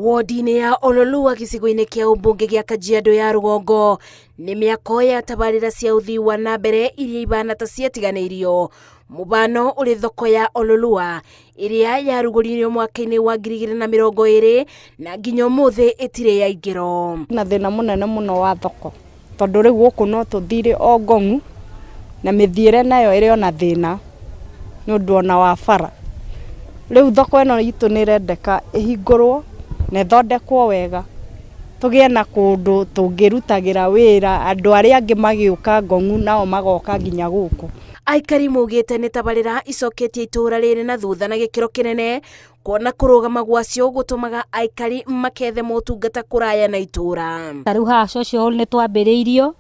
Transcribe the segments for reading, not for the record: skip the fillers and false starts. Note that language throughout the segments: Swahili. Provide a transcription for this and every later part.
Wodi-inĩ ya Oloolua gĩcigo-inĩ kĩa ũmbunge gĩa Kajiado ya rũgongo nĩ mĩako ya tabarĩra cia ũthii wa nambere iria ibana ta ciatiganĩirio. Mũbano ũrĩ thoko ya Oloolua iria yarugũririo mwaka-inĩ wa 2020 na nginya ũmũthĩ ĩtirĩ yaingĩro. Na thĩna mũnene mũno wa thoko tondũ rĩu gũkũ no tũthire o ngong'u na mĩthiĩre nayo ĩrĩ ona thĩna nĩ ũndũ ona wa bara. Rĩu thoko ĩno itũ nĩ rendeka ĩhingũrwo na ĩthondekwo wega tũgĩe na kũndũ tũngĩrutagĩra wĩra andũ arĩa angĩ magĩũka ngong'u nao magoka nginya gũkũ. Aikari maugĩte nĩ tabarĩra icoketie itũra rĩrĩ na thutha na gĩkĩro kĩnene kuona kũrũgama gwacio gũtũmaga aikari makethe motungata kũraya na itũra. Tarĩu haha social nĩ twambĩrĩirio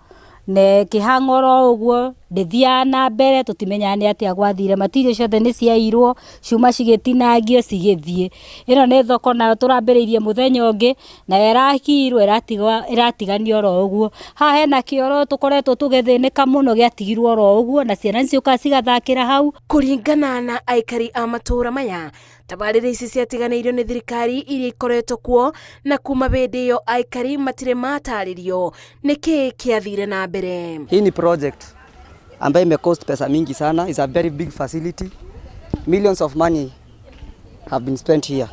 ne kĩhang'oro ũguo ndĩthiaga na mbere tũtimenyaga nĩ atĩa gwathire matirio ciothe nĩ ciairwo ciuma cigĩtinangio cigĩthiĩ. Ĩno nĩ thoko nayo tũrambĩrĩirie mũthenya ũngĩ na ĩrakirwo ĩratiganio oro ũguo. Haha hena kĩoro tũkoretwo tũgĩthĩnĩka mũno gĩatigirwo oro ũguo na ciana nĩciũkaga cigathakĩra hau. Kũringana na aikari a matũra maya, tabarĩra ici ciatiganĩirio nĩ thirikari iria ikoretwo kuo na kuma hĩndĩ ĩyo aikari matirĩ matarĩrio nĩkĩĩ kĩathire na mbere. Hii ni project ambayo imecost pesa mingi sana. It's a very big facility. Millions of money have been spent here.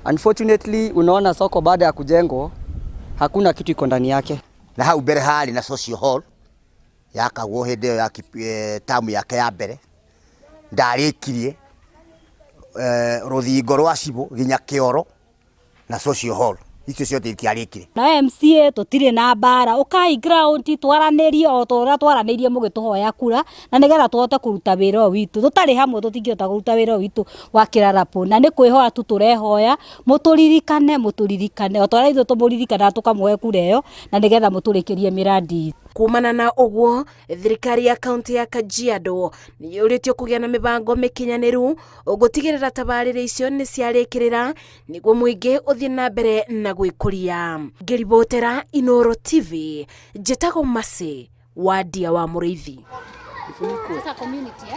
Unfortunately unaona soko baada ya kujengwa hakuna kitu iko ndani yake. Na hau mbere hali na social hall yakagwo hĩndĩ ĩyo ya tamu yake ya mbere ndarĩkirie rũthingo rwa cibũ nginya kĩoro na social hall icio ciothe itiarĩkire. Na MCA tũtirĩ na mbara ũkai ground twaranĩrie o ũrĩa twaranĩirie mũgĩtũhoya kura na nĩgetha tũhote kũruta wĩra ũyũ witũ. Tũtarĩ hamwe tũtingĩhota kũruta wĩra ũyũ witũ wa kĩrarapo na nĩ kwĩhoya tu tũrehoya mũtũririkane o twarĩa ithuĩ tũmũririkanaga tũkamũhe kura ĩyo na nĩgetha mũtũrĩkĩrie mĩrandi. Kumana na ũguo, thirikari ya kaunti ya Kajiado nĩ yũrĩtio kũgĩa na mĩbango mĩkinyanĩru gũtigĩrĩra tabarĩra icio nĩ ciarĩkĩrĩra nĩguo mũingĩ ũthiĩ na mbere na gwĩkururia. Ngĩribotera Inooro TV, njĩtagwo Masi wa Ndia wa Mũrĩithi.